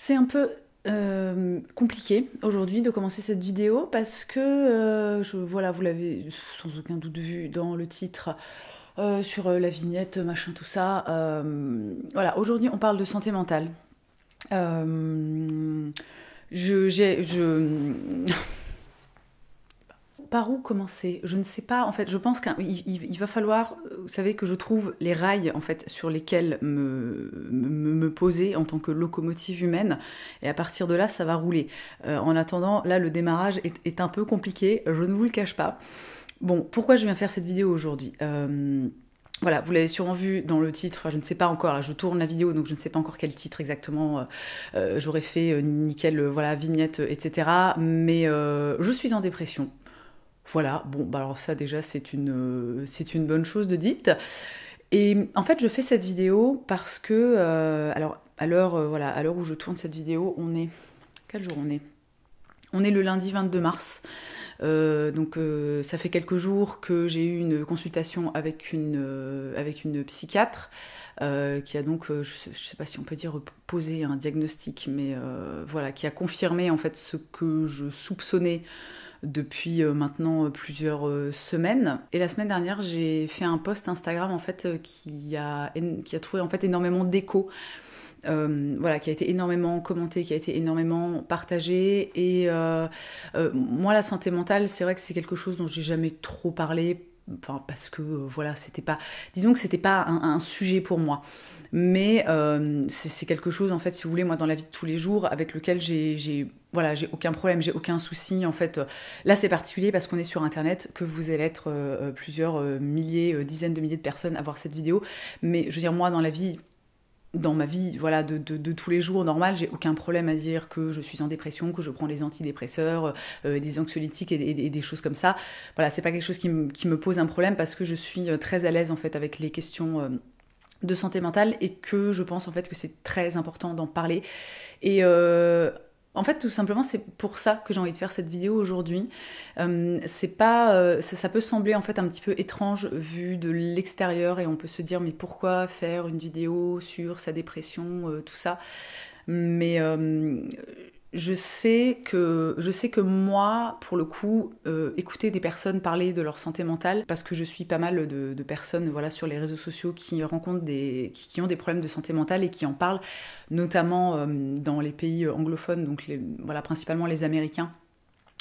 C'est un peu compliqué aujourd'hui de commencer cette vidéo parce que, voilà, vous l'avez sans aucun doute vu dans le titre, sur la vignette, machin, tout ça. Voilà, aujourd'hui on parle de santé mentale. Euh, je, j'ai- je, Par où commencer? Je ne sais pas. En fait, je pense qu'il va falloir, vous savez, que je trouve les rails en fait sur lesquels me poser en tant que locomotive humaine, et à partir de là, ça va rouler. En attendant, là, le démarrage est un peu compliqué. Je ne vous le cache pas. Bon, pourquoi je viens faire cette vidéo aujourd'hui? Voilà, vous l'avez sûrement vu dans le titre, enfin, je ne sais pas encore, là je tourne la vidéo donc je ne sais pas encore quel titre exactement j'aurais fait, nickel, voilà, vignette, etc. Mais je suis en dépression. Voilà, bon, bah alors ça déjà c'est une bonne chose de dite. Et en fait je fais cette vidéo parce que, alors à l'heure, voilà, à l'heure où je tourne cette vidéo, on est... Quel jour on est? On est le lundi 22 mars. Donc ça fait quelques jours que j'ai eu une consultation avec une psychiatre qui a donc, je ne sais pas si on peut dire posé un diagnostic, mais voilà, qui a confirmé en fait ce que je soupçonnais depuis maintenant plusieurs semaines. Et la semaine dernière, j'ai fait un post Instagram en fait qui a trouvé en fait énormément d'écho. Voilà, qui a été énormément commenté, qui a été énormément partagé. Et moi, la santé mentale, c'est vrai que c'est quelque chose dont j'ai jamais trop parlé. Enfin, parce que voilà, c'était pas, disons que c'était pas un sujet pour moi. Mais c'est quelque chose, en fait, si vous voulez, moi, dans la vie de tous les jours, avec lequel voilà, j'ai aucun problème, j'ai aucun souci. En fait, là, c'est particulier parce qu'on est sur Internet, que vous allez être plusieurs milliers, dizaines de milliers de personnes à voir cette vidéo. Mais je veux dire, moi, dans ma vie, voilà, de tous les jours normal, j'ai aucun problème à dire que je suis en dépression, que je prends les antidépresseurs, des anxiolytiques et des choses comme ça. Voilà, c'est pas quelque chose qui me pose un problème parce que je suis très à l'aise en fait avec les questions de santé mentale, et que je pense en fait que c'est très important d'en parler. Et en fait, tout simplement, c'est pour ça que j'ai envie de faire cette vidéo aujourd'hui. C'est pas, ça peut sembler en fait un petit peu étrange vu de l'extérieur, et on peut se dire mais pourquoi faire une vidéo sur sa dépression, tout ça. Mais je sais que moi, pour le coup, écouter des personnes parler de leur santé mentale, parce que je suis pas mal de personnes, voilà, sur les réseaux sociaux qui rencontrent qui ont des problèmes de santé mentale et qui en parlent, notamment dans les pays anglophones, donc voilà, principalement les Américains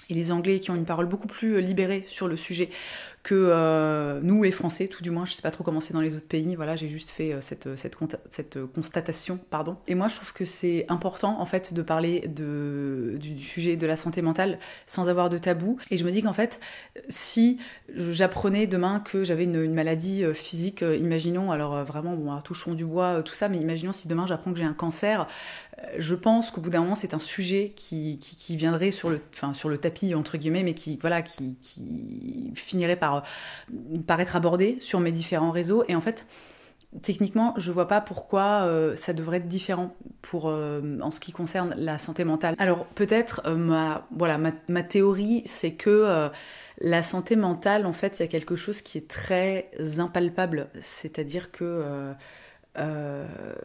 et les Anglais, qui ont une parole beaucoup plus libérée sur le sujet que nous, les Français, tout du moins. Je sais pas trop comment c'est dans les autres pays. Voilà, j'ai juste fait cette constatation, pardon. Et moi, je trouve que c'est important, en fait, de parler du sujet de la santé mentale sans avoir de tabou. Et je me dis qu'en fait, si j'apprenais demain que j'avais une maladie physique, imaginons, alors vraiment, bon, alors, touchons du bois, tout ça, mais imaginons si demain j'apprends que j'ai un cancer, je pense qu'au bout d'un moment, c'est un sujet qui viendrait sur le tapis, entre guillemets, mais qui finirait par être abordé sur mes différents réseaux. Et en fait, techniquement, je vois pas pourquoi ça devrait être différent en ce qui concerne la santé mentale. Alors peut-être ma théorie, c'est que la santé mentale, en fait, il y a quelque chose qui est très impalpable. C'est-à-dire que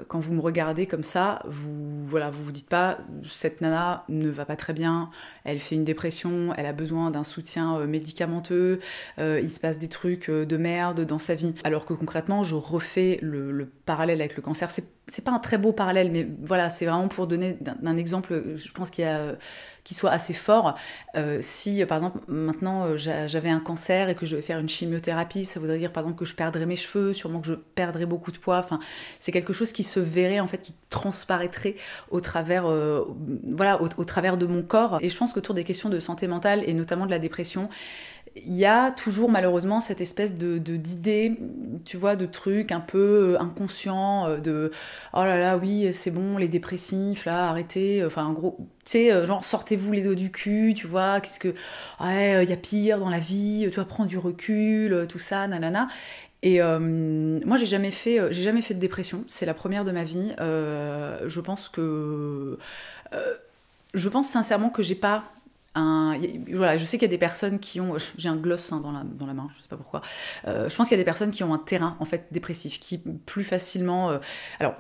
quand vous me regardez comme ça, vous vous dites pas cette nana ne va pas très bien, elle fait une dépression, elle a besoin d'un soutien médicamenteux, il se passe des trucs de merde dans sa vie. Alors que concrètement, je refais le parallèle avec le cancer. C'est pas un très beau parallèle, mais voilà, c'est vraiment pour donner un exemple, je pense qui soit assez fort. Si par exemple maintenant j'avais un cancer et que je devais faire une chimiothérapie, ça voudrait dire par exemple que je perdrais mes cheveux, sûrement que je perdrais beaucoup de poids. Enfin, c'est quelque chose qui se verrait en fait, qui transparaîtrait au travers, au travers de mon corps. Et je pense qu'autour des questions de santé mentale et notamment de la dépression, il y a toujours malheureusement cette espèce d'idée, tu vois, de trucs un peu inconscients, de oh là là, oui, c'est bon, les dépressifs, là, arrêtez, enfin, en gros, tu sais, genre, sortez-vous les dos du cul, tu vois, ouais, il y a pire dans la vie, tu vas prendre du recul, tout ça, nanana. Et moi, j'ai jamais fait de dépression, c'est la première de ma vie. Je pense sincèrement que j'ai pas voilà, je sais qu'il y a des personnes qui ont... J'ai un gloss dans la main, je sais pas pourquoi. Je pense qu'il y a des personnes qui ont un terrain, en fait, dépressif, qui plus facilement... alors,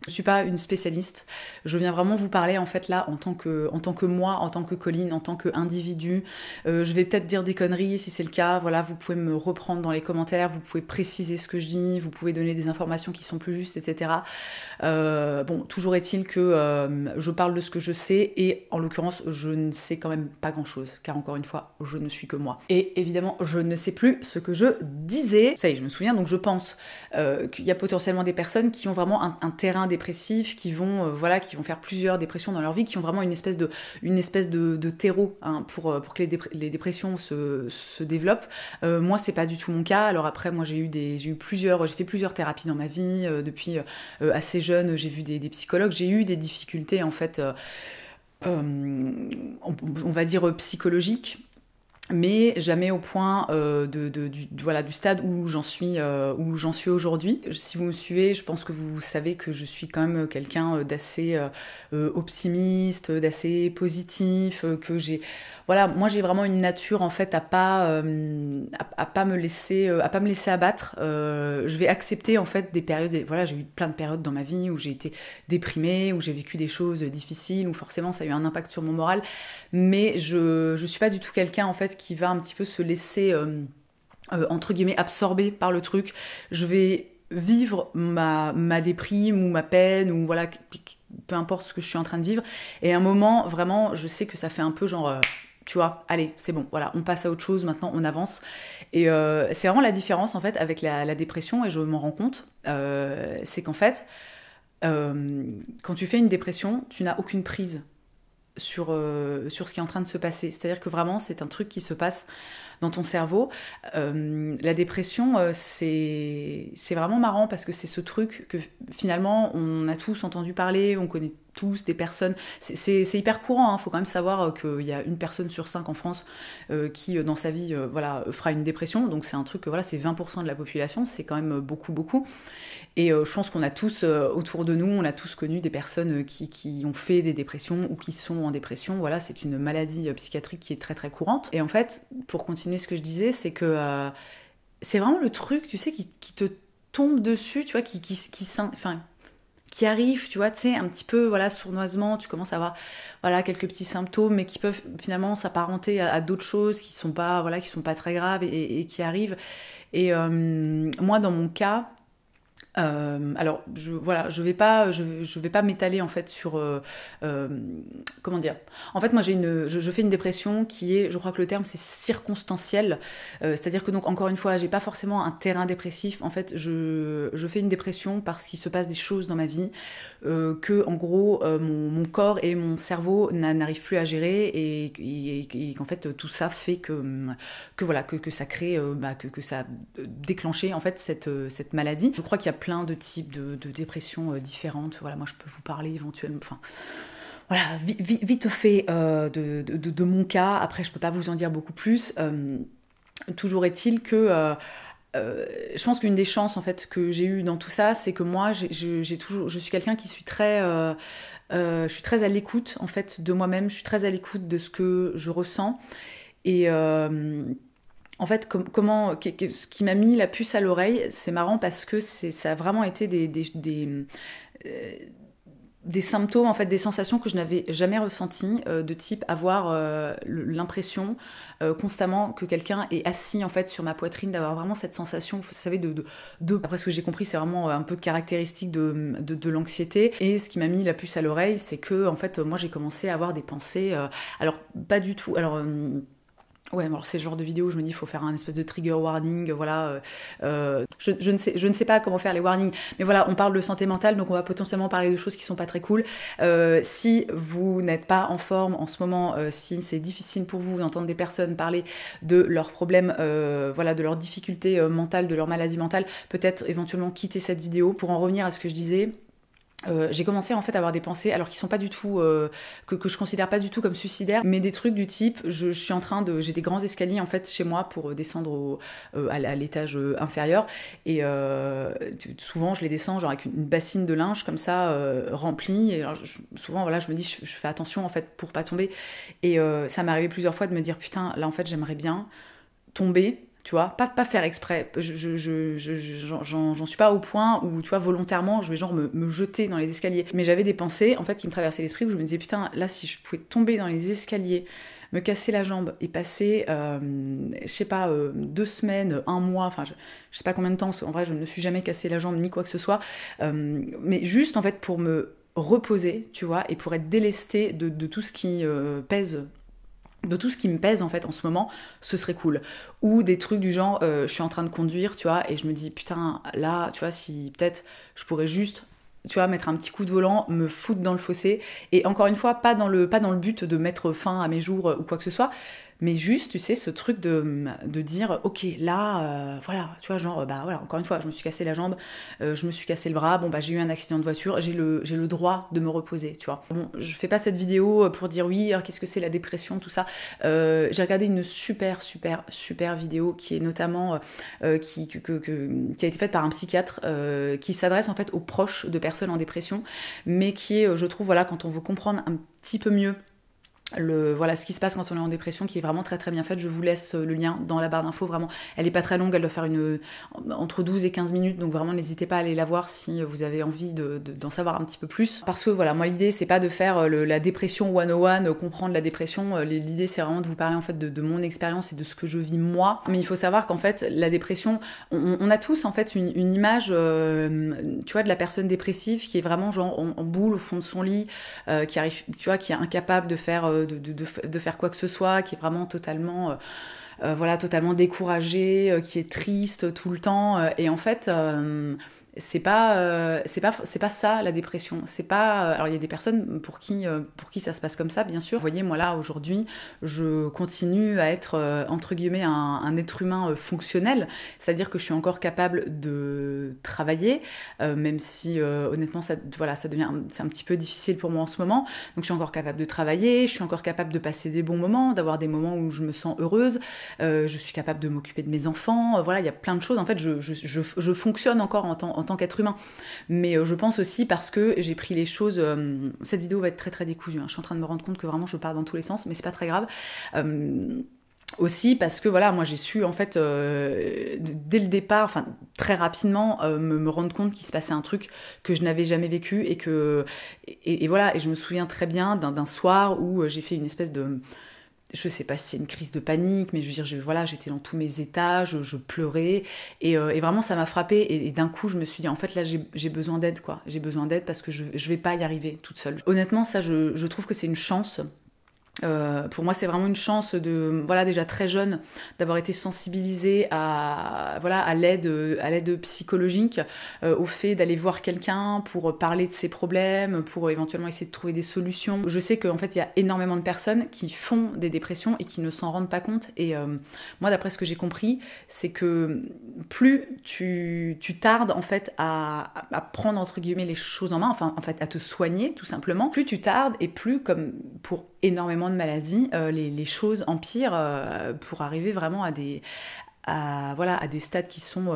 Je suis pas une spécialiste, je viens vraiment vous parler en fait là en tant que moi, en tant que Colline, en tant qu'individu. Je vais peut-être dire des conneries si c'est le cas, voilà, vous pouvez me reprendre dans les commentaires, vous pouvez préciser ce que je dis, vous pouvez donner des informations qui sont plus justes, etc. Bon, toujours est-il que je parle de ce que je sais et en l'occurrence je ne sais quand même pas grand-chose, car encore une fois, je ne suis que moi. Et évidemment, je ne sais plus ce que je disais. Ça y est, je me souviens, donc je pense qu'il y a potentiellement des personnes qui ont vraiment un terrain dépressif, qui vont faire plusieurs dépressions dans leur vie, qui ont vraiment une espèce de terreau hein, pour que les dépressions se développent. Moi, c'est pas du tout mon cas. Alors après, moi, j'ai fait plusieurs thérapies dans ma vie. Depuis assez jeune, j'ai vu des psychologues. J'ai eu des difficultés en fait, on va dire psychologiques. Mais jamais au point du stade où j'en suis aujourd'hui. Si vous me suivez, je pense que vous savez que je suis quand même quelqu'un d'assez optimiste, d'assez positif, que j'ai... Voilà, moi j'ai vraiment une nature en fait à pas me laisser abattre. Je vais accepter en fait des périodes. Voilà, j'ai eu plein de périodes dans ma vie où j'ai été déprimée, où j'ai vécu des choses difficiles, où forcément ça a eu un impact sur mon moral. Mais je suis pas du tout quelqu'un en fait qui va un petit peu se laisser entre guillemets absorber par le truc. Je vais vivre ma déprime ou ma peine ou voilà peu importe ce que je suis en train de vivre. Et à un moment vraiment, je sais que ça fait un peu genre tu vois, allez, c'est bon, voilà, on passe à autre chose, maintenant on avance. Et c'est vraiment la différence en fait avec la dépression, et je m'en rends compte, c'est qu'en fait, quand tu fais une dépression, tu n'as aucune prise sur ce qui est en train de se passer. C'est-à-dire que vraiment, c'est un truc qui se passe dans ton cerveau. La dépression, c'est vraiment marrant parce que c'est ce truc que finalement, on a tous entendu parler, on connaît tous des personnes. C'est hyper courant, hein. Faut quand même savoir qu'il y a 1 personne sur 5 en France qui, dans sa vie, fera une dépression. Donc c'est un truc, c'est 20% de la population, c'est quand même beaucoup, beaucoup. Et je pense qu'on a tous, autour de nous, on a tous connu des personnes qui ont fait des dépressions ou qui sont en dépression. Voilà, c'est une maladie psychiatrique qui est très très courante. Et en fait, pour continuer ce que je disais, c'est que c'est vraiment le truc, tu sais, qui te tombe dessus, tu vois, qui arrive, tu vois, tu sais, un petit peu, voilà, sournoisement, tu commences à avoir, voilà, quelques petits symptômes, mais qui peuvent finalement s'apparenter à d'autres choses qui sont pas très graves et qui arrivent. Et moi, dans mon cas, alors je vais pas m'étaler en fait sur comment dire. En fait, moi je fais une dépression qui est, je crois que le terme c'est circonstanciel, c'est-à-dire que donc encore une fois, j'ai pas forcément un terrain dépressif. En fait, je fais une dépression parce qu'il se passe des choses dans ma vie que en gros mon corps et mon cerveau n'arrivent plus à gérer et qu'en fait tout ça fait que voilà que ça crée que ça a déclenché en fait cette maladie. Je crois qu'il y a plein de types de dépressions différentes. Voilà, moi je peux vous parler éventuellement. Enfin, voilà, vite fait de mon cas. Après, je peux pas vous en dire beaucoup plus. Toujours est-il que je pense qu'une des chances en fait que j'ai eues dans tout ça, c'est que moi, je suis quelqu'un qui suis très je suis très à l'écoute en fait de moi-même. Je suis très à l'écoute de ce que je ressens et en fait, ce qui m'a mis la puce à l'oreille, c'est marrant parce que ça a vraiment été des symptômes, en fait, des sensations que je n'avais jamais ressenties, de type avoir l'impression constamment que quelqu'un est assis en fait sur ma poitrine, d'avoir vraiment cette sensation, vous savez, après ce que j'ai compris, c'est vraiment un peu caractéristique de l'anxiété. Et ce qui m'a mis la puce à l'oreille, c'est que en fait, moi, j'ai commencé à avoir des pensées, alors pas du tout, alors ouais, alors c'est le genre de vidéo où je me dis il faut faire un espèce de trigger warning, voilà. Je ne sais pas comment faire les warnings, mais voilà, on parle de santé mentale, donc on va potentiellement parler de choses qui sont pas très cool. Si vous n'êtes pas en forme en ce moment, si c'est difficile pour vous d'entendre des personnes parler de leurs problèmes, de leurs difficultés mentales, de leur maladie mentale, peut-être éventuellement quitter cette vidéo. Pour en revenir à ce que je disais, j'ai commencé en fait à avoir des pensées, alors qui sont pas du tout que je considère pas du tout comme suicidaires, mais des trucs du type j'ai des grands escaliers en fait chez moi pour descendre à l'étage inférieur, et souvent je les descends genre avec une bassine de linge comme ça remplie, et alors, souvent voilà, je me dis je fais attention en fait pour pas tomber, et ça m'est arrivé plusieurs fois de me dire putain, là en fait j'aimerais bien tomber, tu vois, pas faire exprès. J'en suis pas au point où, tu vois, volontairement, je vais genre me jeter dans les escaliers. Mais j'avais des pensées, en fait, qui me traversaient l'esprit, où je me disais, putain, là, si je pouvais tomber dans les escaliers, me casser la jambe et passer, je sais pas, 2 semaines, 1 mois, enfin, je sais pas combien de temps, en vrai, je ne me suis jamais cassé la jambe, ni quoi que ce soit, mais juste, en fait, pour me reposer, tu vois, et pour être délestée de tout ce qui pèse, de tout ce qui me pèse en fait en ce moment, ce serait cool. Ou des trucs du genre, je suis en train de conduire, tu vois, et je me dis, putain, là, tu vois, si peut-être je pourrais juste, tu vois, mettre un petit coup de volant, me foutre dans le fossé, et encore une fois, pas dans le but de mettre fin à mes jours ou quoi que ce soit, mais juste, tu sais, ce truc de dire, ok, là, voilà, tu vois, genre, bah voilà, encore une fois, je me suis cassé la jambe, je me suis cassé le bras, bon, bah j'ai eu un accident de voiture, j'ai le droit de me reposer, tu vois. Bon, je fais pas cette vidéo pour dire oui, qu'est-ce que c'est la dépression, tout ça. J'ai regardé une super vidéo qui est notamment, qui a été faite par un psychiatre, qui s'adresse en fait aux proches de personnes en dépression, mais qui est, je trouve, voilà, quand on veut comprendre un petit peu mieux voilà ce qui se passe quand on est en dépression, qui est vraiment très bien faite. Je vous laisse le lien dans la barre d'infos, vraiment. Elle est pas très longue, elle doit faire entre 12 et 15 minutes, donc vraiment n'hésitez pas à aller la voir si vous avez envie d'en savoir un petit peu plus. Parce que voilà, moi l'idée c'est pas de faire la dépression 101, comprendre la dépression, l'idée c'est vraiment de vous parler en fait de mon expérience et de ce que je vis moi. Mais il faut savoir qu'en fait la dépression, on a tous en fait une image, tu vois, de la personne dépressive qui est vraiment genre en boule au fond de son lit, qui arrive, tu vois, qui est incapable de faire de faire quoi que ce soit, qui est vraiment totalement voilà, totalement découragé, qui est triste tout le temps, et en fait c'est pas ça la dépression. C'est pas alors il y a des personnes pour qui ça se passe comme ça, bien sûr. Vous voyez, moi là aujourd'hui je continue à être entre guillemets un être humain fonctionnel, c'est-à-dire que je suis encore capable de travailler, même si honnêtement ça devient c'est un petit peu difficile pour moi en ce moment. Donc je suis encore capable de travailler, je suis encore capable de passer des bons moments, d'avoir des moments où je me sens heureuse, je suis capable de m'occuper de mes enfants, voilà, il y a plein de choses. En fait je fonctionne encore en tant qu'être humain. Mais je pense aussi parce que j'ai pris les choses... cette vidéo va être très décousue, hein. Je suis en train de me rendre compte que vraiment je pars dans tous les sens, mais c'est pas très grave. Aussi parce que voilà, moi j'ai su en fait dès le départ, enfin très rapidement, me rendre compte qu'il se passait un truc que je n'avais jamais vécu et voilà, et je me souviens très bien d'un soir où j'ai fait une espèce de... Je sais pas si c'est une crise de panique, mais je veux dire, voilà, j'étais dans tous mes états, je pleurais, et vraiment ça m'a frappée, et d'un coup je me suis dit, en fait là j'ai besoin d'aide, quoi. J'ai besoin d'aide parce que je vais pas y arriver toute seule. Honnêtement, ça je trouve que c'est une chance. Pour moi c'est vraiment une chance de, voilà, déjà très jeune, d'avoir été sensibilisée à l'aide psychologique, au fait d'aller voir quelqu'un pour parler de ses problèmes, pour éventuellement essayer de trouver des solutions. Je sais qu'en fait il y a énormément de personnes qui font des dépressions et qui ne s'en rendent pas compte, et moi d'après ce que j'ai compris, c'est que plus tu tardes en fait à prendre entre guillemets les choses en main, enfin en fait à te soigner tout simplement, plus tu tardes et plus, comme pour énormément de maladies, les choses empirent pour arriver vraiment à des stades qui sont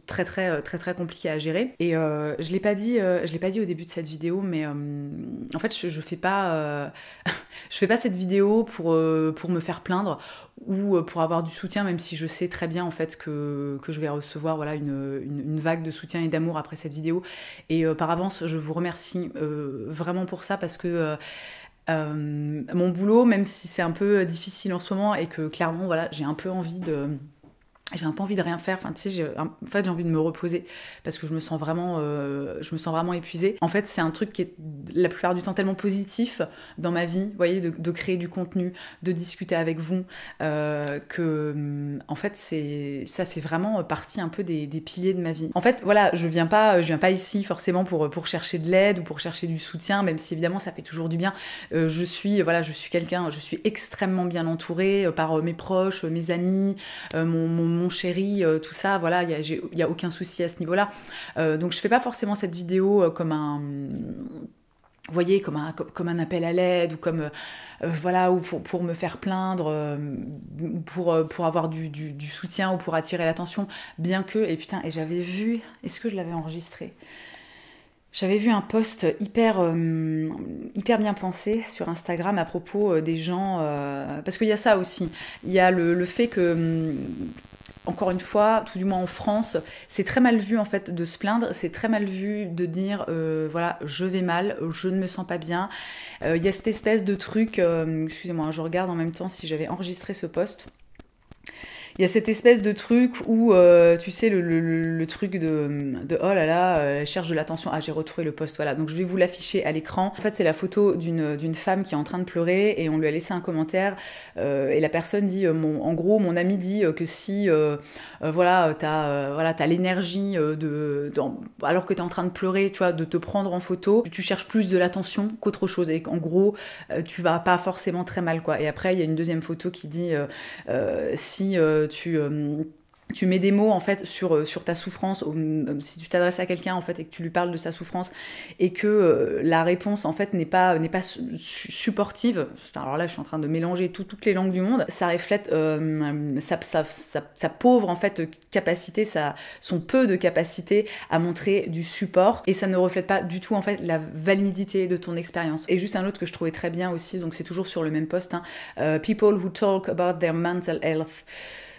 très compliqués à gérer. Et je l'ai pas dit au début de cette vidéo, mais en fait je fais pas cette vidéo pour me faire plaindre ou pour avoir du soutien, même si je sais très bien en fait que je vais recevoir, voilà, une vague de soutien et d'amour après cette vidéo. Et par avance je vous remercie vraiment pour ça, parce que mon boulot, même si c'est un peu difficile en ce moment et que clairement voilà, j'ai un peu envie de rien faire, enfin tu sais, j'ai envie de me reposer parce que je me sens vraiment épuisée. En fait c'est un truc qui est la plupart du temps tellement positif dans ma vie, vous voyez, de créer du contenu, de discuter avec vous, que en fait ça fait vraiment partie un peu des piliers de ma vie. En fait voilà, je viens pas ici forcément pour chercher de l'aide ou pour chercher du soutien, même si évidemment ça fait toujours du bien. Je suis extrêmement bien entourée par mes proches, mes amis, mon chéri, tout ça, voilà, il y a aucun souci à ce niveau-là. Donc je fais pas forcément cette vidéo comme un... Vous voyez, comme un appel à l'aide, ou comme voilà, ou pour me faire plaindre, pour avoir du soutien ou pour attirer l'attention, bien que, et putain, et j'avais vu, est-ce que je l'avais enregistré ? J'avais vu un post hyper bien pensé sur Instagram à propos des gens, parce qu'il y a ça aussi. Il y a le fait que, encore une fois, tout du moins en France, c'est très mal vu en fait de se plaindre, c'est très mal vu de dire voilà, je vais mal, je ne me sens pas bien. Il y a cette espèce de truc, excusez-moi, je regarde en même temps si j'avais enregistré ce post. Il y a cette espèce de truc où, tu sais, le truc de oh là là, elle cherche de l'attention. Ah, j'ai retrouvé le post, voilà. Donc je vais vous l'afficher à l'écran. En fait, c'est la photo d'une femme qui est en train de pleurer et on lui a laissé un commentaire. Et la personne dit, en gros, mon ami dit que si, voilà, t'as l'énergie alors que t'es en train de pleurer, tu vois, de te prendre en photo, tu cherches plus de l'attention qu'autre chose. Et qu'en gros, tu vas pas forcément très mal, quoi. Et après, il y a une deuxième photo qui dit si tu mets des mots en fait sur ta souffrance, si tu t'adresses à quelqu'un en fait et que tu lui parles de sa souffrance et que la réponse en fait n'est pas supportive. Alors là je suis en train de mélanger toutes les langues du monde. Ça reflète sa pauvre en fait capacité, son peu de capacité à montrer du support, et ça ne reflète pas du tout en fait la validité de ton expérience. Et juste un autre que je trouvais très bien aussi, donc c'est toujours sur le même post, hein, people who talk about their mental health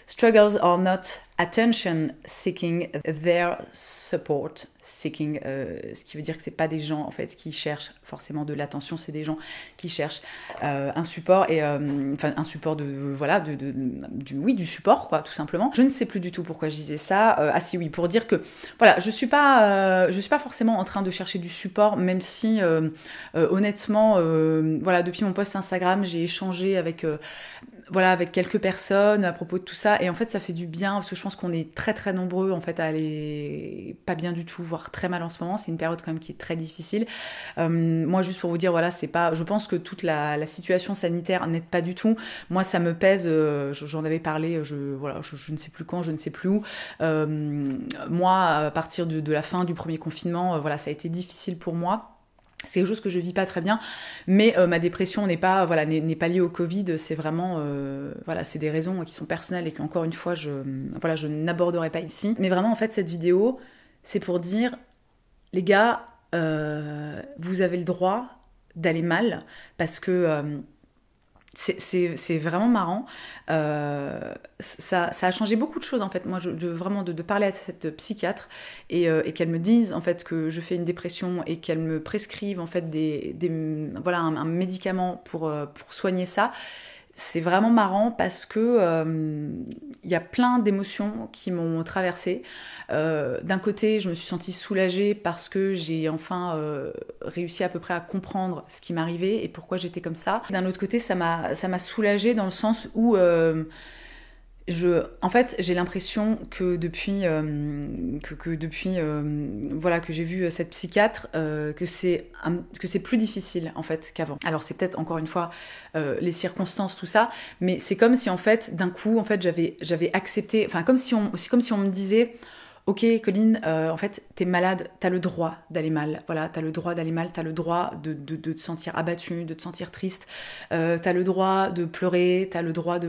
struggles are not attention seeking, they're support seeking, ce qui veut dire que c'est pas des gens en fait qui cherchent forcément de l'attention, c'est des gens qui cherchent un support, et enfin un support du support, quoi, tout simplement. Je ne sais plus du tout pourquoi je disais ça. Ah si, oui, pour dire que voilà, je suis pas forcément en train de chercher du support, même si honnêtement voilà, depuis mon post Instagram j'ai échangé avec quelques personnes à propos de tout ça, et en fait ça fait du bien parce que je pense qu'on est très très nombreux en fait à aller pas bien du tout, voire très mal en ce moment. C'est une période quand même qui est très difficile. Moi juste pour vous dire, voilà, c'est pas, je pense que toute la situation sanitaire n'aide pas du tout. Moi ça me pèse, j'en avais parlé, je ne sais plus quand, je ne sais plus où. Moi à partir de la fin du premier confinement, voilà, ça a été difficile pour moi. C'est quelque chose que je vis pas très bien, mais ma dépression n'est pas liée au Covid, c'est vraiment c'est des raisons qui sont personnelles et qu'encore une fois je n'aborderai pas ici. Mais vraiment en fait cette vidéo, c'est pour dire les gars, vous avez le droit d'aller mal, parce que c'est vraiment marrant. Ça a changé beaucoup de choses en fait. Moi, de parler à cette psychiatre et qu'elle me dise en fait que je fais une dépression et qu'elle me prescrive en fait un médicament pour soigner ça. C'est vraiment marrant parce que y a plein d'émotions qui m'ont traversée. D'un côté, je me suis sentie soulagée parce que j'ai enfin réussi à peu près à comprendre ce qui m'arrivait et pourquoi j'étais comme ça. D'un autre côté, ça m'a soulagée dans le sens où en fait, j'ai l'impression que depuis que j'ai vu cette psychiatre, que c'est plus difficile en fait qu'avant. Alors c'est peut-être encore une fois les circonstances, tout ça, mais c'est comme si en fait d'un coup en fait j'avais accepté, enfin comme si on me disait ok Colline, en fait t'es malade, t'as le droit d'aller mal, voilà, t'as le droit d'aller mal, t'as le droit de te sentir abattu, de te sentir triste, t'as le droit de pleurer, t'as le droit de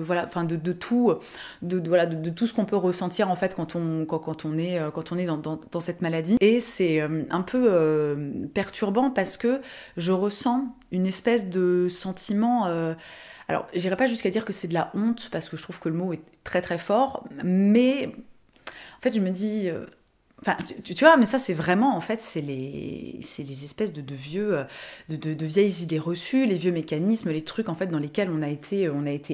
tout, de tout ce qu'on peut ressentir en fait quand on est dans cette maladie. Et c'est un peu perturbant parce que je ressens une espèce de sentiment. Alors j'irai pas jusqu'à dire que c'est de la honte parce que je trouve que le mot est très très fort, mais en fait, je me dis, enfin, tu vois, mais ça, c'est vraiment, en fait, c'est les espèces de vieux, de vieilles idées reçues, les vieux mécanismes, les trucs, en fait, dans lesquels on a été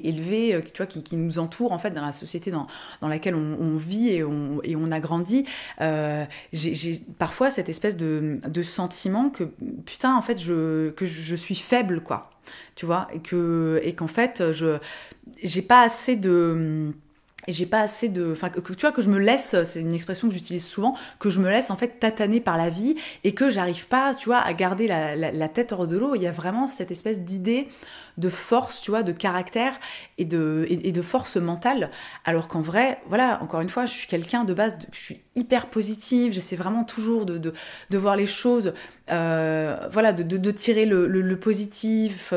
élevé, tu vois, qui nous entourent, en fait, dans la société dans laquelle on vit et on a grandi. J'ai parfois cette espèce de sentiment que, putain, en fait, que je suis faible, quoi. Tu vois, et qu'en fait, j'ai pas assez de... Enfin, tu vois, que je me laisse, c'est une expression que j'utilise souvent, que je me laisse en fait tataner par la vie et que j'arrive pas, tu vois, à garder la tête hors de l'eau. Il y a vraiment cette espèce d'idée de force, tu vois, de caractère et de force mentale. Alors qu'en vrai, voilà, encore une fois, je suis quelqu'un de base, je suis hyper positive, j'essaie vraiment toujours de voir les choses voilà, de tirer le positif,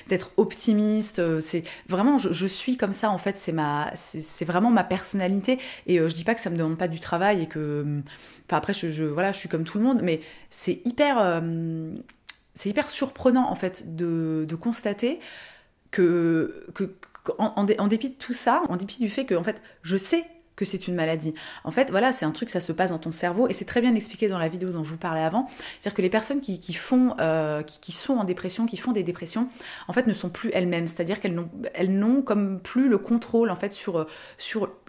d'être optimiste. C'est vraiment, je suis comme ça en fait, c'est vraiment ma personnalité. Et je dis pas que ça me demande pas du travail et que, enfin après voilà, je suis comme tout le monde, mais c'est hyper surprenant en fait de constater en dépit de tout ça, en dépit du fait que en fait je sais que c'est une maladie. En fait, voilà, c'est un truc, ça se passe dans ton cerveau, et c'est très bien expliqué dans la vidéo dont je vous parlais avant. C'est-à-dire que les personnes qui sont en dépression, qui font des dépressions, en fait, ne sont plus elles-mêmes. C'est-à-dire qu'elles n'ont comme plus le contrôle, en fait, sur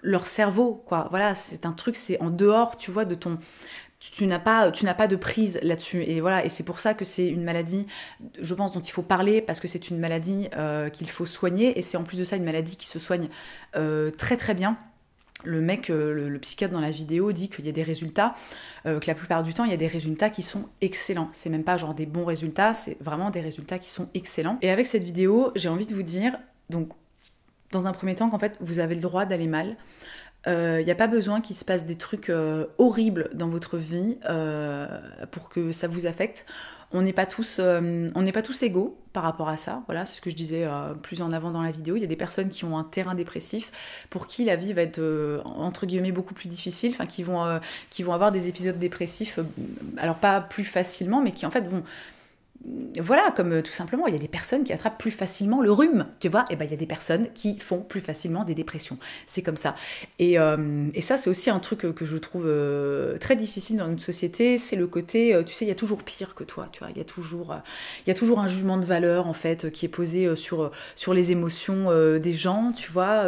leur cerveau, quoi. Voilà, c'est un truc, c'est en dehors, tu vois, de ton... Tu n'as pas de prise là-dessus, et voilà, et c'est pour ça que c'est une maladie, je pense, dont il faut parler, parce que c'est une maladie qu'il faut soigner, et c'est en plus de ça une maladie qui se soigne très très bien. Le mec, le psychiatre dans la vidéo dit qu'il y a des résultats, que la plupart du temps, il y a des résultats qui sont excellents. C'est même pas genre des bons résultats, c'est vraiment des résultats qui sont excellents. Et avec cette vidéo, j'ai envie de vous dire, donc, dans un premier temps, qu'en fait, vous avez le droit d'aller mal. Il n'y a pas besoin qu'il se passe des trucs horribles dans votre vie pour que ça vous affecte. On n'est pas tous égaux par rapport à ça. Voilà, c'est ce que je disais plus en avant dans la vidéo. Il y a des personnes qui ont un terrain dépressif pour qui la vie va être entre guillemets beaucoup plus difficile, enfin qui vont avoir des épisodes dépressifs, alors pas plus facilement, mais qui en fait vont... Voilà, comme tout simplement, il y a des personnes qui attrapent plus facilement le rhume, tu vois, et ben il y a des personnes qui font plus facilement des dépressions. C'est comme ça. Et ça, c'est aussi un truc que je trouve très difficile dans notre société, c'est le côté, tu sais, il y a toujours pire que toi, tu vois, il y a toujours un jugement de valeur, en fait, qui est posé sur les émotions des gens, tu vois,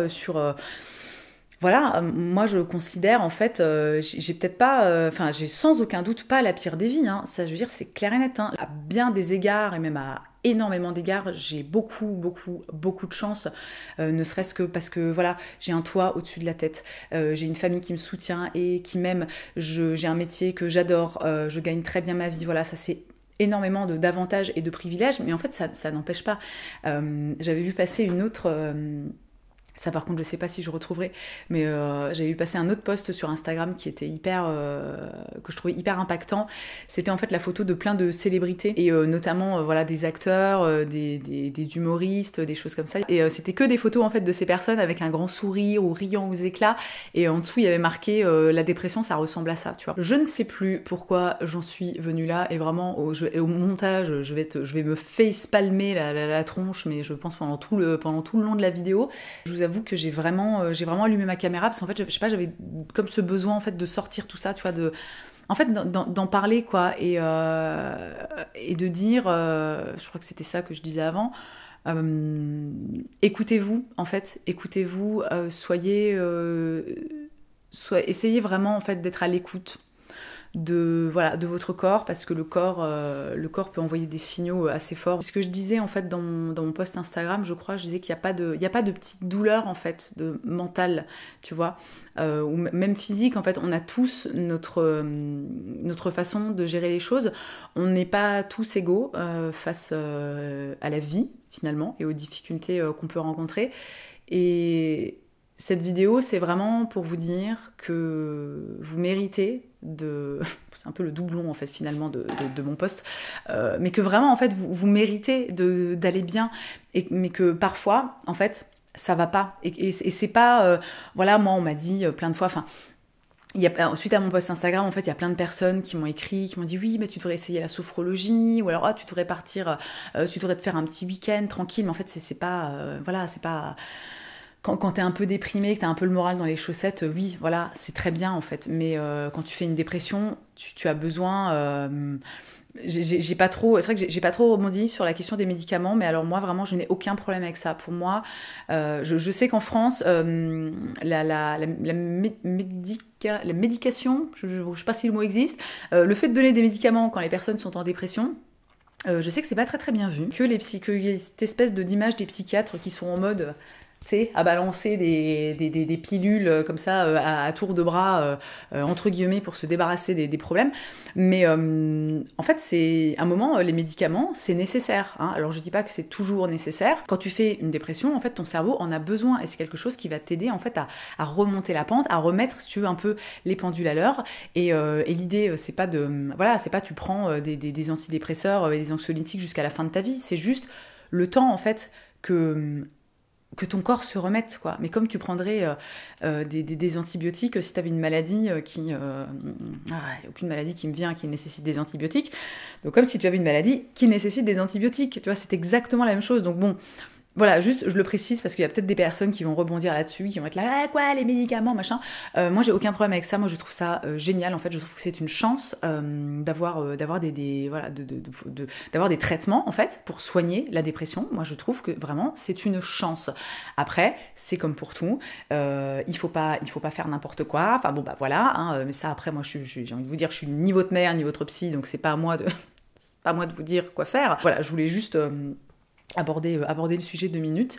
voilà, moi je considère en fait, j'ai peut-être pas, enfin j'ai sans aucun doute pas la pire des vies, hein. Ça je veux dire c'est clair et net, hein. À bien des égards et même à énormément d'égards, j'ai beaucoup de chance, ne serait-ce que parce que voilà, j'ai un toit au-dessus de la tête, j'ai une famille qui me soutient et qui m'aime, j'ai un métier que j'adore, je gagne très bien ma vie, voilà, ça c'est énormément d'avantages et de privilèges, mais en fait ça n'empêche pas. J'avais vu passer une autre... Ça par contre je sais pas si je retrouverai, mais j'avais vu passer un autre post sur Instagram qui était que je trouvais hyper impactant. C'était en fait la photo de plein de célébrités et notamment voilà des acteurs, des humoristes, des choses comme ça. Et c'était que des photos en fait de ces personnes avec un grand sourire ou riant aux éclats. Et en dessous il y avait marqué la dépression ça ressemble à ça, tu vois. Je ne sais plus pourquoi j'en suis venue là et vraiment au montage je vais me face-palmer la tronche, mais je pense pendant tout le long de la vidéo. Je vous avoue que j'ai vraiment allumé ma caméra parce qu'en fait, je sais pas, j'avais comme ce besoin en fait de sortir tout ça, tu vois, en fait d'en parler quoi et de dire, je crois que c'était ça que je disais avant. Écoutez-vous en fait, écoutez-vous, essayez vraiment en fait d'être à l'écoute de votre corps, parce que le corps peut envoyer des signaux assez forts. Ce que je disais en fait dans mon post Instagram, je crois, je disais qu'il n'y a pas de petite douleur en fait de mentale, tu vois, ou même physique. En fait, on a tous notre façon de gérer les choses. On n'est pas tous égaux face à la vie finalement et aux difficultés qu'on peut rencontrer. Et cette vidéo, c'est vraiment pour vous dire que vous méritez c'est un peu le doublon en fait finalement de mon post, mais que vraiment en fait vous méritez d'aller bien, mais que parfois en fait ça va pas et c'est pas voilà, moi on m'a dit plein de fois, enfin suite à mon post Instagram, en fait, il y a plein de personnes qui m'ont écrit, qui m'ont dit oui, mais tu devrais essayer la sophrologie, ou alors tu devrais partir, tu devrais te faire un petit week-end tranquille, mais en fait c'est pas voilà, c'est pas... Quand t'es un peu déprimé, que t'as un peu le moral dans les chaussettes, oui, voilà, c'est très bien en fait. Mais quand tu fais une dépression, tu as besoin... c'est vrai que j'ai pas trop rebondi sur la question des médicaments, mais alors moi vraiment je n'ai aucun problème avec ça. Pour moi, je sais qu'en France, la médication, je sais pas si le mot existe, le fait de donner des médicaments quand les personnes sont en dépression, je sais que c'est pas très très bien vu, que y a cette espèce d'image des psychiatres qui sont en mode... à balancer des pilules comme ça à tour de bras, entre guillemets, pour se débarrasser des problèmes. Mais en fait, c'est un moment, les médicaments, c'est nécessaire. Hein. Alors, je dis pas que c'est toujours nécessaire. Quand tu fais une dépression, en fait, ton cerveau en a besoin et c'est quelque chose qui va t'aider en fait à remonter la pente, à remettre, si tu veux, un peu les pendules à l'heure. Et l'idée, c'est pas c'est pas tu prends des antidépresseurs et des anxiolytiques jusqu'à la fin de ta vie. C'est juste le temps, en fait, que ton corps se remette, quoi. Mais comme tu prendrais des antibiotiques si tu avais une maladie il n'y a aucune maladie qui me vient qui nécessite des antibiotiques. Donc comme si tu avais une maladie qui nécessite des antibiotiques, tu vois, c'est exactement la même chose. Donc bon, voilà, juste je le précise parce qu'il y a peut-être des personnes qui vont rebondir là-dessus, qui vont être là, ah, quoi, les médicaments, machin. Moi, j'ai aucun problème avec ça. Moi, je trouve ça génial. En fait, je trouve que c'est une chance d'avoir des traitements en fait pour soigner la dépression. Moi, je trouve que vraiment c'est une chance. Après, c'est comme pour tout, il faut pas faire n'importe quoi. Enfin bon, bah voilà. Hein, mais ça, après, moi, j'ai envie de vous dire, je suis ni votre mère ni votre psy, donc c'est pas à moi de vous dire quoi faire. Voilà, je voulais juste aborder le sujet 2 minutes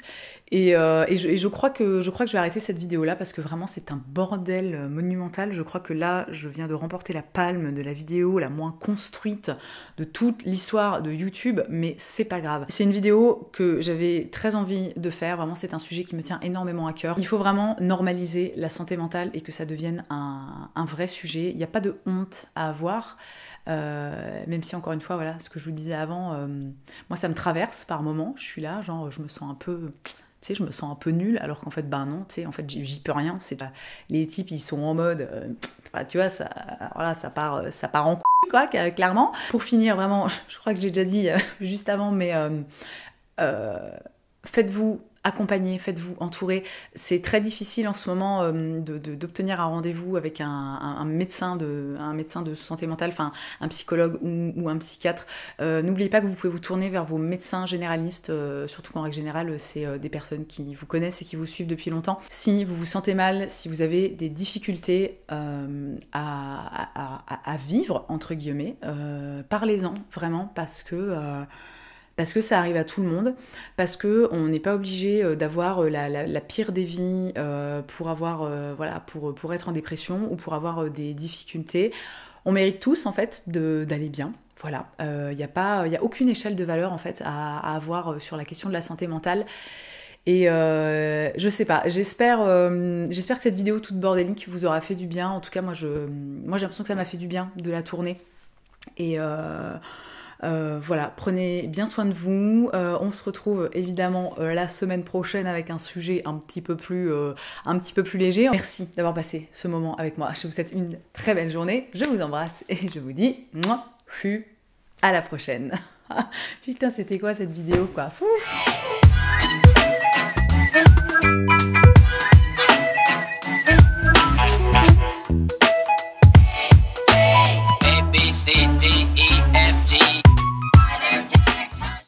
et je crois que je vais arrêter cette vidéo là parce que vraiment c'est un bordel monumental. Je crois que là je viens de remporter la palme de la vidéo la moins construite de toute l'histoire de YouTube, mais c'est pas grave. C'est une vidéo que j'avais très envie de faire, vraiment c'est un sujet qui me tient énormément à cœur. Il faut vraiment normaliser la santé mentale et que ça devienne un vrai sujet. Il n'y a pas de honte à avoir. Même si encore une fois, voilà, ce que je vous disais avant, moi ça me traverse par moments, je suis là, genre je me sens un peu, je me sens un peu nulle, alors qu'en fait, bah non, en fait j'y peux rien, les types ils sont en mode, tu vois, ça part en couille, quoi, clairement. Pour finir, vraiment, je crois que j'ai déjà dit juste avant, mais faites-vous accompagner, faites-vous entourer. C'est très difficile en ce moment d'obtenir un rendez-vous avec un médecin de santé mentale, enfin un psychologue ou un psychiatre. N'oubliez pas que vous pouvez vous tourner vers vos médecins généralistes, surtout qu'en règle générale, c'est des personnes qui vous connaissent et qui vous suivent depuis longtemps. Si vous vous sentez mal, si vous avez des difficultés à vivre, entre guillemets, parlez-en vraiment parce que ça arrive à tout le monde, parce qu'on n'est pas obligé d'avoir la pire des vies pour être en dépression ou pour avoir des difficultés. On mérite tous en fait d'aller bien. Voilà, y a aucune échelle de valeur en fait à avoir sur la question de la santé mentale. Et je sais pas, j'espère que cette vidéo toute bordélique vous aura fait du bien. En tout cas, moi j'ai l'impression que ça m'a fait du bien de la tourner. Et voilà, prenez bien soin de vous. On se retrouve évidemment la semaine prochaine avec un sujet un petit peu plus léger. Merci d'avoir passé ce moment avec moi. Je vous souhaite une très belle journée. Je vous embrasse et je vous dis à la prochaine. Putain, c'était quoi cette vidéo, quoi? Fouf.